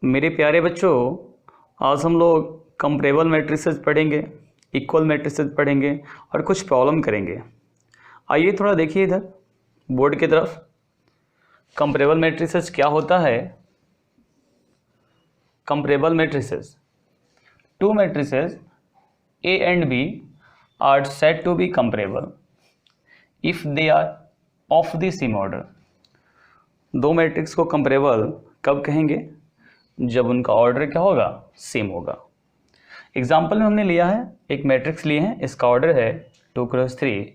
मेरे प्यारे बच्चों, आज हम लोग कंपैरेबल मैट्रिसेस पढ़ेंगे, इक्वल मैट्रिसेस पढ़ेंगे और कुछ प्रॉब्लम करेंगे। आइए थोड़ा देखिए इधर बोर्ड की तरफ। कंपैरेबल मैट्रिसेस क्या होता है? Comparable matrices, to matrices A and B are said to be comparable if they are of the same order। दो मैट्रिक्स को कंपैरेबल कब कहेंगे? जब उनका ऑर्डर क्या होगा? सेम होगा। एग्जाम्पल में हमने लिया है, एक मैट्रिक्स लिए हैं, इसका ऑर्डर है 2x3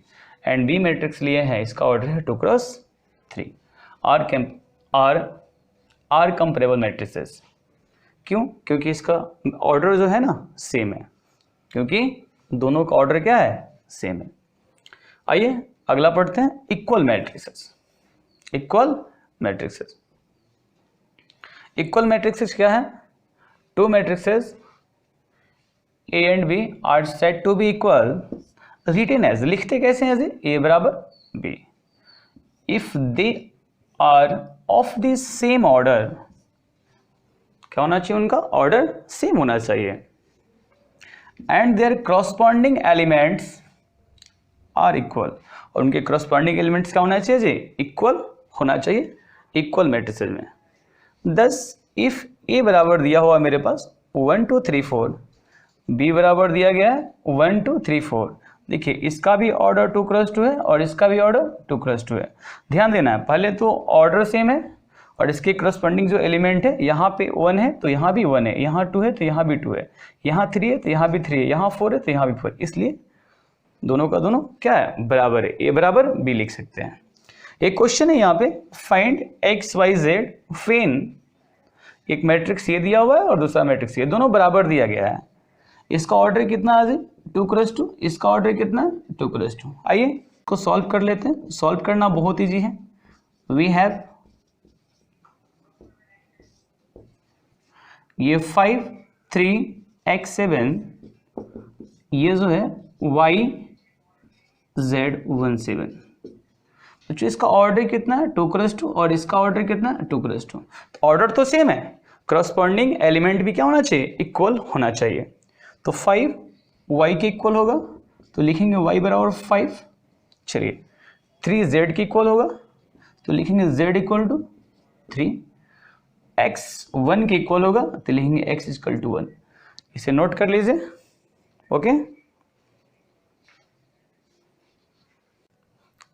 एंड बी मैट्रिक्स लिए हैं, इसका ऑर्डर है 2x3। Are comparable matrices. क्यों? क्योंकि इसका ऑर्डर जो है ना सेम है, क्योंकि दोनों का ऑर्डर क्या है? सेम है। आइए अगला पढ़ते हैं, equal matrices. Equal matrices, equal matrices क्या है? Two matrices A and B are said to be equal, written as, लिखते कैसे हैं? ए बराबर B if they are of the same order. क्या होना चाहिए? उनका ऑर्डर सेम होना चाहिए। And their corresponding elements are equal, और उनके करस्पॉन्डिंग एलिमेंट्स क्या होना चाहिए जी? इक्वल होना चाहिए इक्वल मैट्रिसेस में। दस इफ ए बराबर दिया हुआ मेरे पास 1 2 3 4, बी बराबर दिया गया है 1 2 3 4। देखिए इसका भी ऑर्डर 2x2 है और इसका भी ऑर्डर 2x2 है। ध्यान देना है, पहले तो ऑर्डर सेम है और इसके करस्पॉन्डिंग जो एलिमेंट है, यहाँ पे 1 है तो यहाँ भी 1 है, यहाँ 2 है तो यहाँ भी 2 है, यहाँ 3 है तो यहाँ भी 3 है, यहाँ 4 है तो यहाँ भी 4, इसलिए दोनों का दोनों क्या है? बराबर है। ए बराबर बी लिख सकते हैं। एक क्वेश्चन है यहाँ पे, find x y z when, एक मैट्रिक्स ये दिया हुआ है और दूसरा मैट्रिक्स ये, दोनों बराबर दिया गया है। इसका ऑर्डर कितना है? 2x2, इसका ऑर्डर कितना है? 2x2। आइए इसको सॉल्व कर लेते हैं। सॉल्व करना बहुत इजी है। वी हैव ये 5 3 x7, ये जो है y z 1 7। तो इसका ऑर्डर कितना है? 2x2 और इसका ऑर्डर कितना है? 2x2। तो ऑर्डर तो सेम है, करस्पॉन्डिंग एलिमेंट भी क्या होना चाहिए? इक्वल होना चाहिए। तो 5 y के इक्वल होगा तो लिखेंगे y बराबर 5। चलिए 3 z के इक्वल होगा तो लिखेंगे z इक्वल टू 3। x 1 के इक्वल होगा तो लिखेंगे x इक्वल टू 1। इसे नोट कर लीजिए। ओके,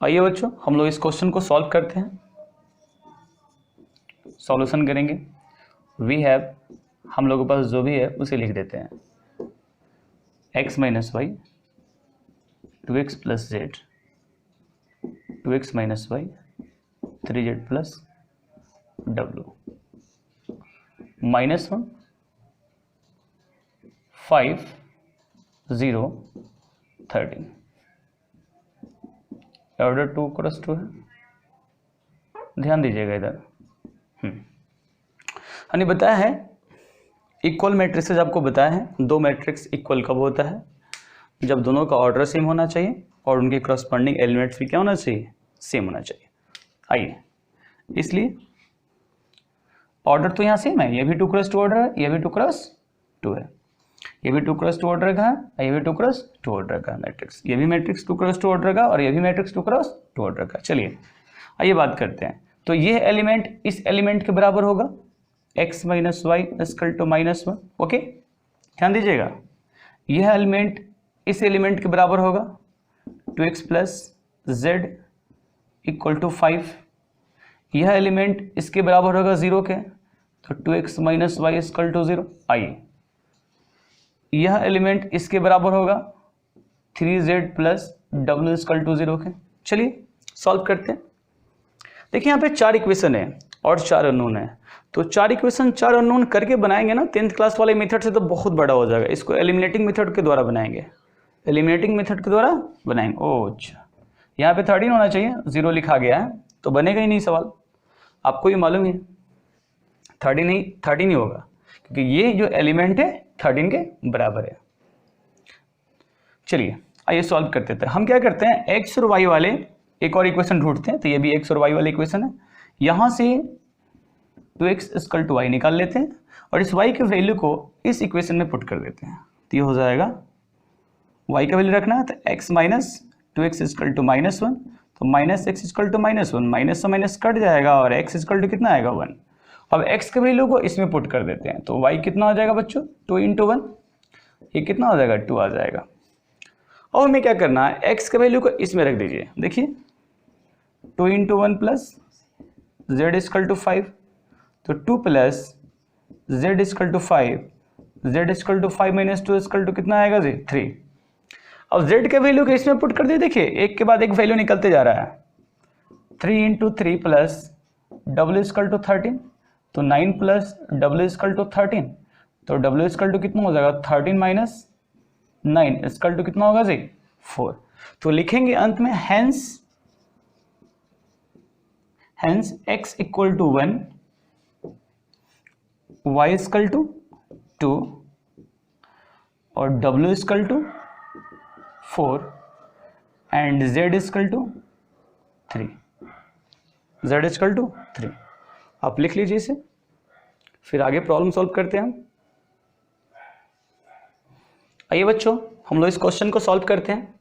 आइए बच्चों हम लोग इस क्वेश्चन को सॉल्व करते हैं, सॉल्यूशन करेंगे। वी हैव, हम लोगों के पास जो भी है उसे लिख देते हैं, x minus y 2x plus z, 2x minus y 3z plus w, -1 5 0 13। Order 2x2 है, ध्यान दीजिएगा इधर। हमने बताया है इक्वल मैट्रिसेस, आपको बताया है दो मैट्रिक्स इक्वल कब होता है? जब दोनों का ऑर्डर सेम होना चाहिए और उनके करस्पॉन्डिंग एलिमेंट्स भी क्या होना चाहिए? सेम होना चाहिए। आइए, इसलिए ऑर्डर तो यहाँ सेम है, ये भी 2x2 ऑर्डर है, ये भी 2x2 है, ये भी 2x2 ऑर्डर का है, ये भी 2x2 ऑर्डर का मैट्रिक्स, ये भी मैट्रिक्स 2x2 ऑर्डर का और ये भी मैट्रिक्स 2x2 ऑर्डर का। चलिए आइए बात करते हैं। तो ये एलिमेंट इस एलिमेंट के बराबर होगा, x minus y equal to -1। Okay, ध्यान दीजिएगा, यह एलिमेंट इस एलिमेंट के बराबर होगा 2x plus Z equal to 5। यह एलिमेंट इसके बराबर होगा 0 के, तो 2x minus y equal to 0। आइए यह एलिमेंट इसके बराबर होगा 3z plus w equal to 0 के। चलिए सॉल्व करते हैं। देखिए यहाँ पे 4 इक्वेशन है और 4 अननोन है, तो 4 इक्वेशन 4 अननोन करके बनाएंगे ना 10th क्लास वाले मेथड से तो बहुत बड़ा हो जाएगा। इसको एलिमिनेटिंग मेथड के द्वारा बनाएंगे, एलिमिनेटिंग मेथड के द्वारा बनाएंगे। ओह अच्छा, यहाँ पे 13 होना चाहिए, 0 लिखा गया है तो बनेगा ही नहीं सवाल, आपको ये मालूम है 13 ही होगा, क्योंकि ये जो एलिमेंट है 13 के बराबर है। चलिए आइए सॉल्व करते थे। हम क्या करते हैं, एक्स और वाई वाले एक और इक्वेशन ढूंढते हैं। तो ये भी एक्स और वाई वाले इक्वेशन है, यहाँ से 2x इक्वल टू वाई निकाल लेते हैं और इस y के वैल्यू को इस इक्वेशन में पुट कर देते हैं, तो ये हो जाएगा y का वैल्यू रखना है तो x minus 2x equal to -1, तो minus x equal to -1, minus से माइनस कट जाएगा और x इक्वल टू कितना आएगा 1। अब x के वैल्यू को इसमें पुट कर देते हैं, तो y कितना हो जाएगा बच्चों 2 × 1, ये कितना हो जाएगा 2 आ जाएगा। और हमें क्या करना है, x के वैल्यू को इसमें रख दीजिए, देखिए 2 × 1 प्लस z इक्वल टू 5, तो 2 plus z equal to 5, z equal to 5 minus 2 equal to कितना आएगा जी 3। अब z के वैल्यू को इसमें पुट कर दिए, देखिए एक के बाद एक वैल्यू निकलते जा रहा है, 3 × 3 प्लस w इक्वल टू 13, तो 9 प्लस w इक्वल टू 13, तो w इक्वल टू कितना हो जाएगा 13 माइनस 9 इक्वल टू कितना होगा जी 4। तो लिखेंगे अंत में hence x equal to 1, y equal to 2 और w equal to 4 and z equal to 3, z equal to 3। आप लिख लीजिए इसे, फिर आगे प्रॉब्लम सॉल्व करते हैं हम। आइए बच्चों हम लोग इस क्वेश्चन को सॉल्व करते हैं।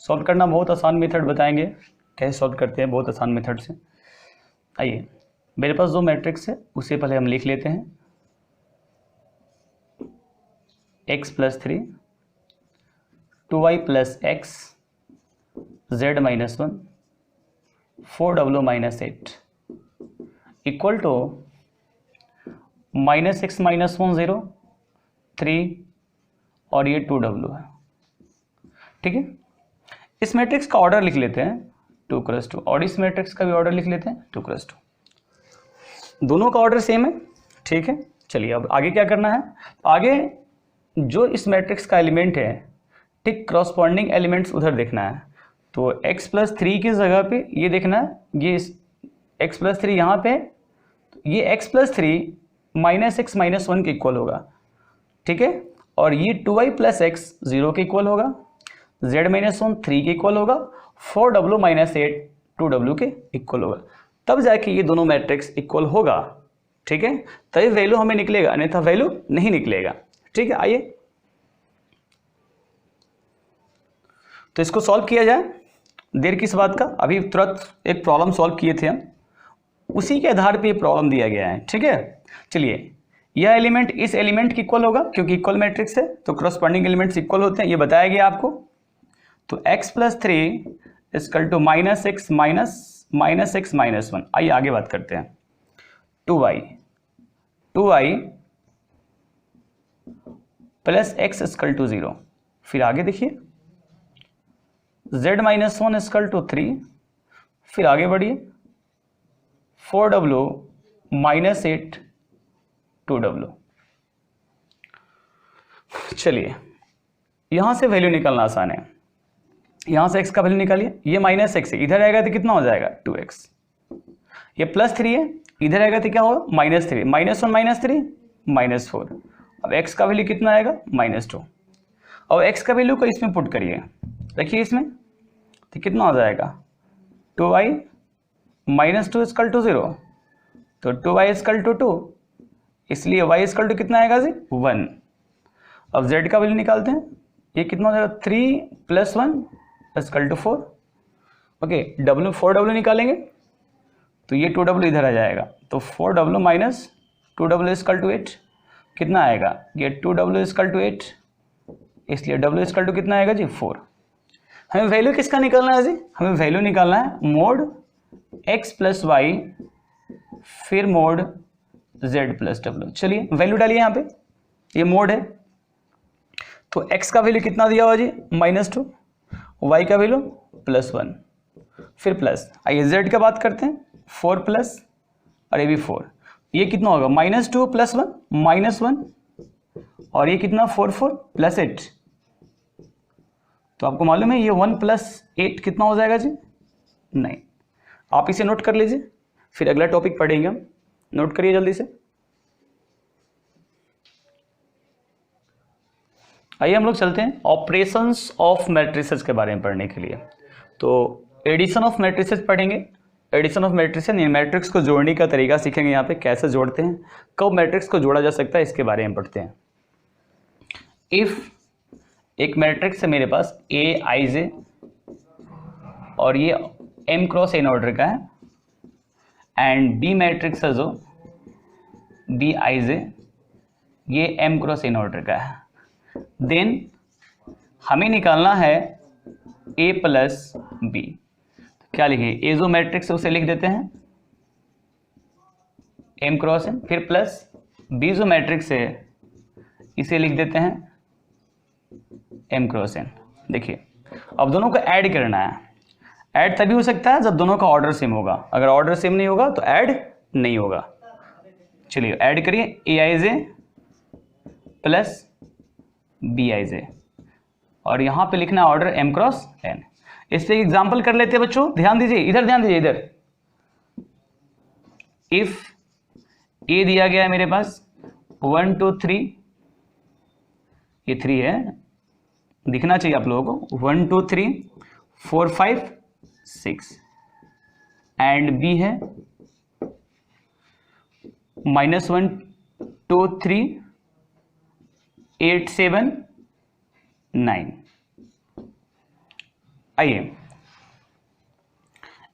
सॉल्व करना बहुत आसान मेथड बताएंगे, कैसे सॉल्व करते हैं बहुत आसान मेथड से। आइए मेरे पास जो मैट्रिक्स है उसे पहले हम लिख लेते हैं, x plus 3, 2y plus x, z minus 1, 4w minus 8 equal to minus x minus 1 0, 3 और ये 2w है। ठीक है, इस मैट्रिक्स का ऑर्डर लिख लेते हैं 2 × 2 और इस मैट्रिक्स का भी ऑर्डर लिख लेते हैं 2 × 2। दोनों का ऑर्डर सेम है। ठीक है, चलिए अब आगे क्या करना है, आगे जो इस मैट्रिक्स का एलिमेंट है ठीक क्रॉसपॉन्डिंग एलिमेंट्स उधर देखना है। तो x प्लस 3 की जगह पे ये देखना है, ये x प्लस 3 यहाँ पे, ये x plus 3 minus x minus 1 के इक्वल होगा। ठीक है, और ये 2y प्लस एक्स 0 के इक्वल होगा, z माइनस 1 3 के इक्वल होगा, 4w माइनस 8 2w के इक्वल होगा, तब जाके ये दोनों मैट्रिक्स इक्वल होगा। ठीक है, तभी वैल्यू हमें निकलेगा, अन्यथा वैल्यू नहीं निकलेगा। ठीक है, आइए तो इसको सॉल्व किया जाए। देर किस बात का, अभी तुरंत एक प्रॉब्लम सॉल्व किए थे हम, उसी के आधार पे ये प्रॉब्लम दिया गया है। ठीक है, चलिए यह एलिमेंट इस एलिमेंट की इक्वल होगा क्योंकि इक्वल मैट्रिक्स है, तो क्रॉसपॉन्डिंग एलिमेंट्स इक्वल होते हैं, ये बताया गया आपको। तो x plus 3 equal to minus x minus 1। आइए आगे बात करते हैं। 2y plus x equal to 0, फिर आगे देखिए z माइनस 1 इक्वल टू 3, फिर आगे बढ़िए 4w माइनस 8 2w। चलिए यहां से वैल्यू निकालना आसान है, यहां से x का वैल्यू निकालिए, ये माइनस एक्स है, इधर आएगा तो कितना हो जाएगा 2x, ये प्लस 3 है, इधर आएगा तो क्या होगा माइनस 3, माइनस 1 माइनस 3 माइनस 4। अब x का वैल्यू कितना आएगा -2। अब x का वैल्यू को इसमें पुट करिए, देखिए इसमें तो कितना हो जाएगा 2y माइनस 2 इक्वल टू 0, तो 2y इक्वल टू 2, इसलिए y इक्वल टू कितना आएगा जी 1। अब z का वैल्यू निकालते हैं, ये कितना हो जाएगा 3 प्लस 1 इक्वल टू 4। ओके,4w निकालेंगे तो ये 2w इधर आ जाएगा, तो 4w minus 2w equal to 8 कितना आएगा, ये 2w इक्वल टू 8, इसलिए w इक्वल टू कितना आएगा जी 4। हमें वैल्यू किसका निकालना है जी, हमें वैल्यू निकालना है मोड x प्लस वाई फिर मोड z प्लस w। चलिए वैल्यू डालिए यहाँ पे, ये मोड है तो x का वैल्यू कितना दिया हुआ जी -2, y का वैल्यू +1, फिर प्लस। आइए z का बात करते हैं 4 प्लस और ये भी 4, ये कितना होगा -2 + 1 -1 और ये कितना 4 प्लस 8, तो आपको मालूम है ये 1 + 8 कितना हो जाएगा जी 9। आप इसे नोट कर लीजिए, फिर अगला टॉपिक पढ़ेंगे हम, नोट करिए जल्दी से। आइए हम लोग चलते हैं ऑपरेशंस ऑफ मैट्रिसेस के बारे में पढ़ने के लिए। तो एडिशन ऑफ मैट्रिसेस पढ़ेंगे, एडिशन ऑफ मैट्रिक्स है, मैट्रिक्स को जोड़ने का तरीका सीखेंगे यहाँ पे, कैसे जोड़ते हैं, कब मैट्रिक्स को जोड़ा जा सकता है, इसके बारे में पढ़ते हैं। इफ एक मैट्रिक्स है मेरे पास ए आई जे और ये m क्रॉस n ऑर्डर का है, एंड बी मैट्रिक्स है जो बी आई जे ये m क्रॉस n ऑर्डर का है, देन हमें निकालना है a प्लस बी। क्या लिखे, ए जो मैट्रिक्स है उसे लिख देते हैं m क्रॉस n, फिर प्लस बी जो मैट्रिक्स है इसे लिख देते हैं m क्रॉस n। देखिए अब दोनों को ऐड करना है, ऐड तभी हो सकता है जब दोनों का ऑर्डर सेम होगा, अगर ऑर्डर सेम नहीं होगा तो ऐड नहीं होगा। चलिए ऐड करिए, ए आई जे प्लस बी आई जे, और यहां पे लिखना है ऑर्डर m क्रॉस n। इस पे एग्जाम्पल कर लेते हैं बच्चों, ध्यान दीजिए, इधर ध्यान दीजिए, इधर इफ ए दिया गया है मेरे पास 1 2 3, ये 3 है, दिखना चाहिए आप लोगों को, 1 2 3 4 5 6, एंड बी है -1 2 3 8 7 9। आइए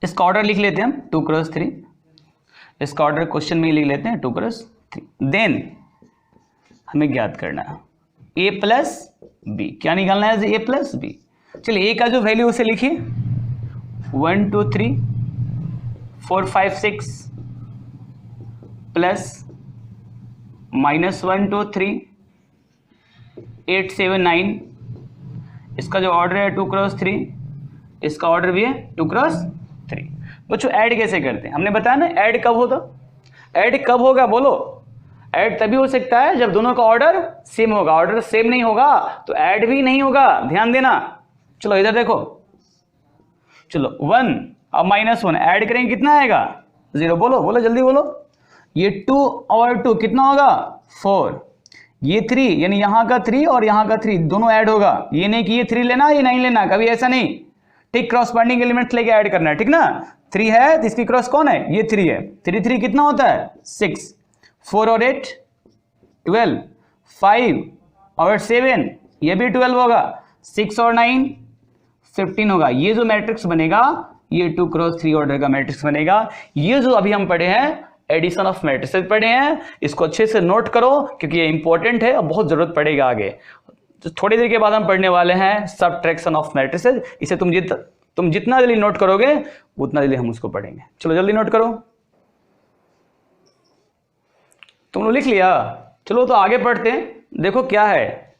इसका ऑर्डर लिख लेते हैं हम 2 क्रॉस 3, इसका ऑर्डर क्वेश्चन में लिख लेते हैं 2 क्रॉस 3। देन हमें ज्ञात करना है a प्लस बी, क्या निकालना है, a प्लस बी। चलिए a का जो वैल्यू उसे लिखिए 1 2 3 4 5 6 प्लस -1 2 3 8 7 9, इसका जो ऑर्डर है 2 क्रॉस 3, इसका ऑर्डर भी है 2 क्रॉस 3। बच्चों ऐड कैसे करते हैं, हमने बताया ना ऐड कब होता, ऐड कब होगा बोलो, ऐड तभी हो सकता है जब दोनों का ऑर्डर सेम होगा, ऑर्डर सेम नहीं होगा तो ऐड भी नहीं होगा, ध्यान देना। चलो इधर देखो, चलो 1 और -1 ऐड करेंगे कितना आएगा, 0, बोलो बोलो जल्दी बोलो, ये 2 और 2 कितना होगा 4, ये 3 यानी यहां का 3 और यहां का 3 दोनों ऐड होगा, ये नहीं कि ये 3 लेना ये नहीं लेना, कभी ऐसा नहीं, ठीक क्रॉसपॉन्डिंग एलिमेंट्स लेके ऐड करना है, ठीक ना। 3 है तो इसकी क्रॉस कौन है, ये 3 है, 3 3 कितना होता है 6, 4 और 8 12, 5 और 7 ये भी 12 होगा, 6 और 9 15 होगा। ये जो मैट्रिक्स बनेगा ये 2 क्रॉस 3 ऑर्डर का मैट्रिक्स बनेगा। ये जो अभी हम पढ़े हैं एडिशन ऑफ मैट्रिसेस पढ़े हैं, इसको अच्छे से नोट करो क्योंकि ये इंपॉर्टेंट है और बहुत जरूरत पड़ेगा आगे। तो थोड़ी देर के बाद हम पढ़ने वाले हैं सबट्रैक्शन ऑफ मैट्रिसेस, इसे तुम जितना जल्दी नोट करोगे उतना जल्दी हम उसको पढ़ेंगे। चलो जल्दी नोट करो, तुम लोग लिख लिया, चलो तो आगे पढ़ते हैं। देखो क्या है,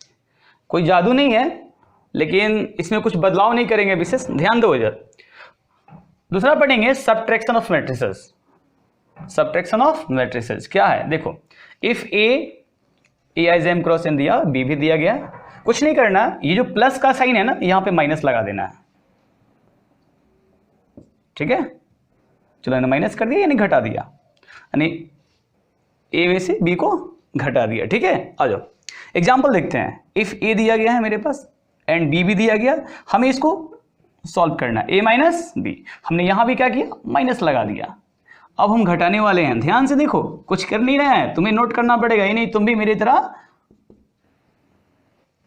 कोई जादू नहीं है लेकिन इसमें कुछ बदलाव नहीं करेंगे विशेष, ध्यान दो इधर। दूसरा पढ़ेंगे subtraction of matrices. Subtraction of matrices क्या है, देखो if A i m cross n दिया, बी भी दिया गया, कुछ नहीं करना, ये जो प्लस का साइन है ना यहां पे माइनस लगा देना है, ठीक है। चलो माइनस कर दिया यानी घटा दिया, यानी ए में से बी को घटा दिया, ठीक है। आ जाओ एग्जाम्पल देखते हैं। इफ ए दिया गया है मेरे पास एंड बी भी दिया गया, हमें इसको सॉल्व करना है, ए माइनस बी, हमने यहां भी क्या किया माइनस लगा दिया। अब हम घटाने वाले हैं, ध्यान से देखो, कुछ कर नहीं रहे हैं, तुम्हें नोट करना पड़ेगा, ये नहीं तुम भी मेरी तरह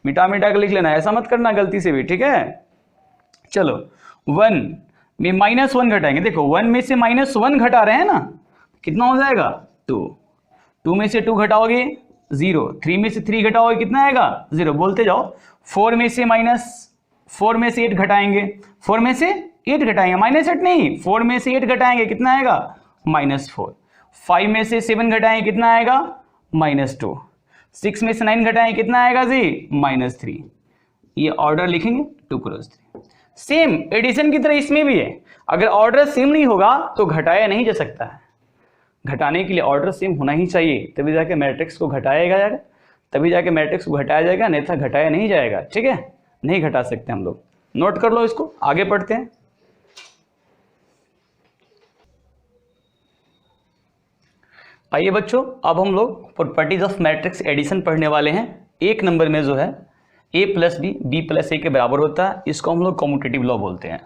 मिटा मिटा के लिख लेना, ऐसा मत करना गलती से भी, ठीक है। चलो 1 में -1 घटाएंगे, देखो 1 में से -1 घटा रहे हैं ना, कितना हो जाएगा 2, 2 में से 2 घटाओगे 0, 3 में से 3 घटाओगे कितना आएगा 0, बोलते जाओ। 4 में से 8 घटाएंगे, 4 में से 8 घटाएंगे, -8 नहीं, 4 में से 8 घटाएंगे कितना आएगा -4, 5 में से 7 घटाएंगे कितना आएगा -2, 6 में से 9 घटाएंगे कितना आएगा जी -3। ये ऑर्डर लिखेंगे 2 क्रॉस 3। सेम एडिशन की तरह इसमें भी है, अगर ऑर्डर सेम नहीं होगा तो घटाया नहीं जा सकता है, घटाने के लिए ऑर्डर सेम होना ही चाहिए, तभी जाके मैट्रिक्स को घटाया जाएगा, तभी जाके मैट्रिक्स को घटाया जाएगा, नहीं तो घटाया नहीं जाएगा, ठीक है। नहीं घटा सकते हम लोग, नोट कर लो इसको, आगे पढ़ते हैं। आइए बच्चों, अब हम लोग प्रॉपर्टीज ऑफ मैट्रिक्स एडिशन पढ़ने वाले हैं। 1 नंबर में जो है a प्लस बी प्लस ए के बराबर होता है, इसको हम लोग कम्यूटेटिव लॉ बोलते हैं।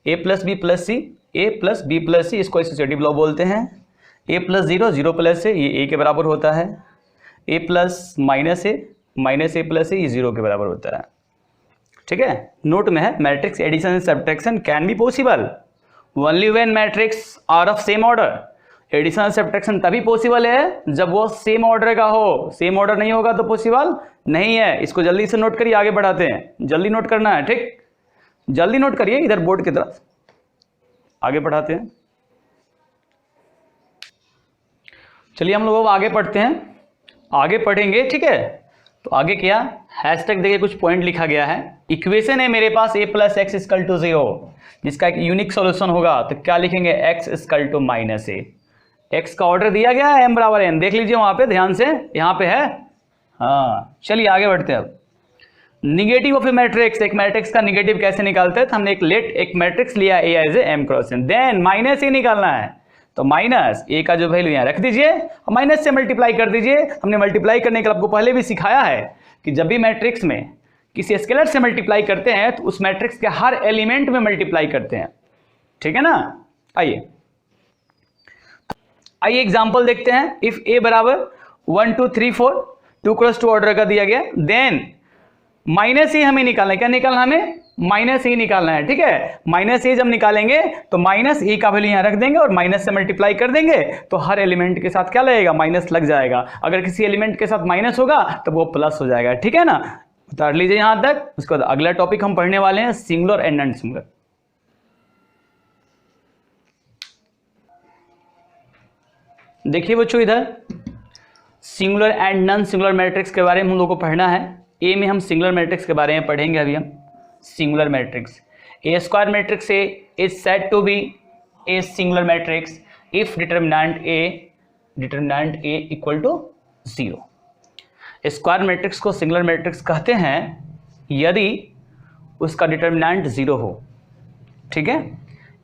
a plus B plus C A plus B plus C, इसको एसोसिएटिव लॉ बोलते हैं। A plus zero, zero plus A, ये ए के बराबर होता है। A plus minus A plus A, ये जीरो के बराबर होता है। ठीक है, नोट में है matrix addition and subtraction can be possible only when matrix are of same order. Addition और सब्ट्रैक्शन तभी पॉसिबल है जब वो सेम ऑर्डर का हो, सेम ऑर्डर नहीं होगा तो पॉसिबल नहीं है। इसको जल्दी से नोट करिए, आगे बढ़ाते हैं। जल्दी नोट करना है, ठीक, जल्दी नोट करिए इधर बोर्ड की तरफ, आगे बढ़ाते हैं। चलिए हम लोग आगे पढ़ते हैं, आगे पढ़ेंगे, ठीक है। तो आगे क्या, हैशटैग देखिए कुछ पॉइंट लिखा गया है। इक्वेशन है मेरे पास a plus x equal to 0, जिसका एक यूनिक सॉल्यूशन होगा, तो क्या लिखेंगे, x equal to minus a. x का ऑर्डर दिया गया है m बराबर n, देख लीजिए वहां पे ध्यान से, यहाँ पे है। हाँ चलिए आगे बढ़ते हैं। अब निगेटिव ऑफ ए मैट्रिक्स, एक मैट्रिक्स का निगेटिव कैसे निकालते हैं, तो हमने एक मैट्रिक्स लिया a as A m cross n, then minus A निकालना है। तो माइनस ए का जो वैल्यू यहाँ रख दीजिए और माइनस से मल्टीप्लाई कर दीजिए। हमने मल्टीप्लाई करने के लिए आपको पहले भी सिखाया है कि जब भी मैट्रिक्स में किसी स्केलर से मल्टीप्लाई करते हैं तो उस मैट्रिक्स के हर एलिमेंट में मल्टीप्लाई करते हैं, ठीक है ना। आइए एग्जांपल देखते हैं। इफ ए बराबर 1 2 3 4 2 क्रॉस 2 ऑर्डर का दिया गया, देन माइनस ए हमें निकालना है। क्या निकालना, हमें माइनस ए निकालना है, ठीक है। माइनस ए जब निकालेंगे तो माइनस ए का वैल्यू यहां रख देंगे और माइनस से मल्टीप्लाई कर देंगे, तो हर एलिमेंट के साथ क्या लगेगा, माइनस लग जाएगा। अगर किसी एलिमेंट के साथ माइनस होगा तो वो प्लस हो जाएगा, ठीक है ना। उतार लीजिए यहां तक। उसके बाद अगला टॉपिक हम पढ़ने वाले हैं सिंगुलर एंड नॉन सिंगुलर। देखिए बच्चों, इधर singular and non singular matrix के बारे में हम लोग को पढ़ना है। ए में हम सिंगुलर मैट्रिक्स के बारे में पढ़ेंगे अभी हम। Singular matrix, a square matrix A is said to be a singular matrix if determinant A equal to 0। Square matrix को सिंगुलर मैट्रिक्स कहते हैं यदि उसका डिटरमिनेंट 0 हो, ठीक है।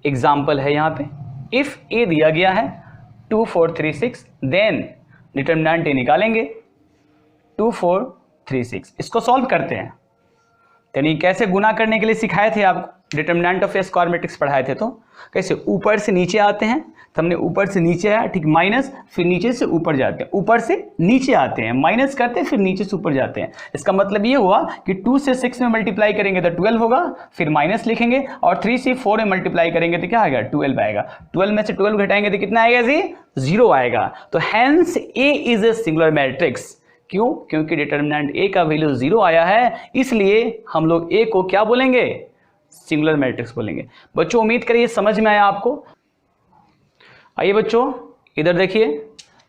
एग्जाम्पल है यहाँ पे, इफ ए दिया गया है 2 4 3 6, देन डिटरमिनेंट ए निकालेंगे 2 4 3 6। इसको सॉल्व करते हैं, यानी कैसे गुना करने के लिए सिखाए थे आपको, determinant of A square matrix पढ़ाए थे। तो कैसे ऊपर से नीचे आते हैं, तो हमने ऊपर से नीचे आया, ठीक, माइनस, फिर नीचे से ऊपर जाते हैं, ऊपर से नीचे आते हैं, माइनस करते हैं, फिर नीचे से ऊपर जाते हैं। इसका मतलब ये हुआ कि 2 से 6 में मल्टीप्लाई करेंगे तो 12 होगा, फिर माइनस लिखेंगे, और 3 से 4 में मल्टीप्लाई करेंगे तो क्या आएगा, 12 आएगा। 12 में से 12 घटाएंगे तो कितना आएगा जी, 0 आएगा। तो hence A is a singular matrix. क्यों, क्योंकि डिटरमिनेंट ए का वैल्यू 0 आया है, इसलिए हम लोग ए को क्या बोलेंगे, सिंगुलर मैट्रिक्स बोलेंगे। बच्चों उम्मीद करिए समझ में आया आपको। आइए बच्चों इधर देखिए,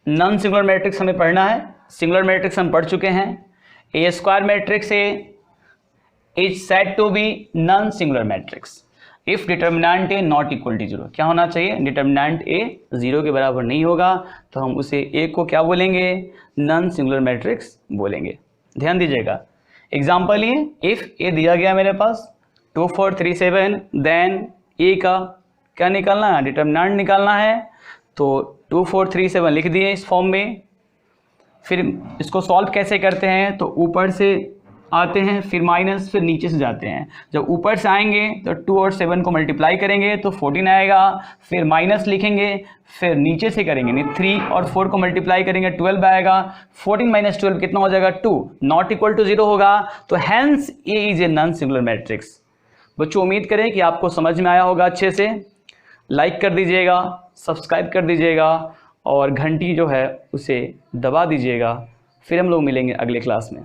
नॉन सिंगुलर मैट्रिक्स हमें पढ़ना है। सिंगुलर मैट्रिक्स हम पढ़ चुके हैं। A square matrix A is said to be non singular matrix if determinant A not equal to 0। क्या होना चाहिए, डिटरमिनेंट ए 0 के बराबर नहीं होगा, तो हम उसे ए को क्या बोलेंगे, नॉन सिंगुलर मैट्रिक्स बोलेंगे। ध्यान दीजिएगा। एग्जाम्पल ये, इफ ए दिया गया मेरे पास 2 4 3 7, देन ए का क्या निकालना है, डिटरमिनेंट निकालना है। तो 2 4 3 7 लिख दिए इस फॉर्म में। फिर इसको सॉल्व कैसे करते हैं, तो ऊपर से आते हैं, फिर माइनस, फिर नीचे से जाते हैं। जब ऊपर से आएंगे तो 2 और 7 को मल्टीप्लाई करेंगे तो 14 आएगा, फिर माइनस लिखेंगे, फिर नीचे से करेंगे, नहीं 3 और 4 को मल्टीप्लाई करेंगे 12 आएगा। 14 माइनस 12 कितना हो जाएगा, 2, नॉट इक्वल टू 0 होगा। तो hence A is a non singular matrix. बच्चों उम्मीद करें कि आपको समझ में आया होगा अच्छे से। लाइक कर दीजिएगा, सब्सक्राइब कर दीजिएगा और घंटी जो है उसे दबा दीजिएगा। फिर हम लोग मिलेंगे अगले क्लास में।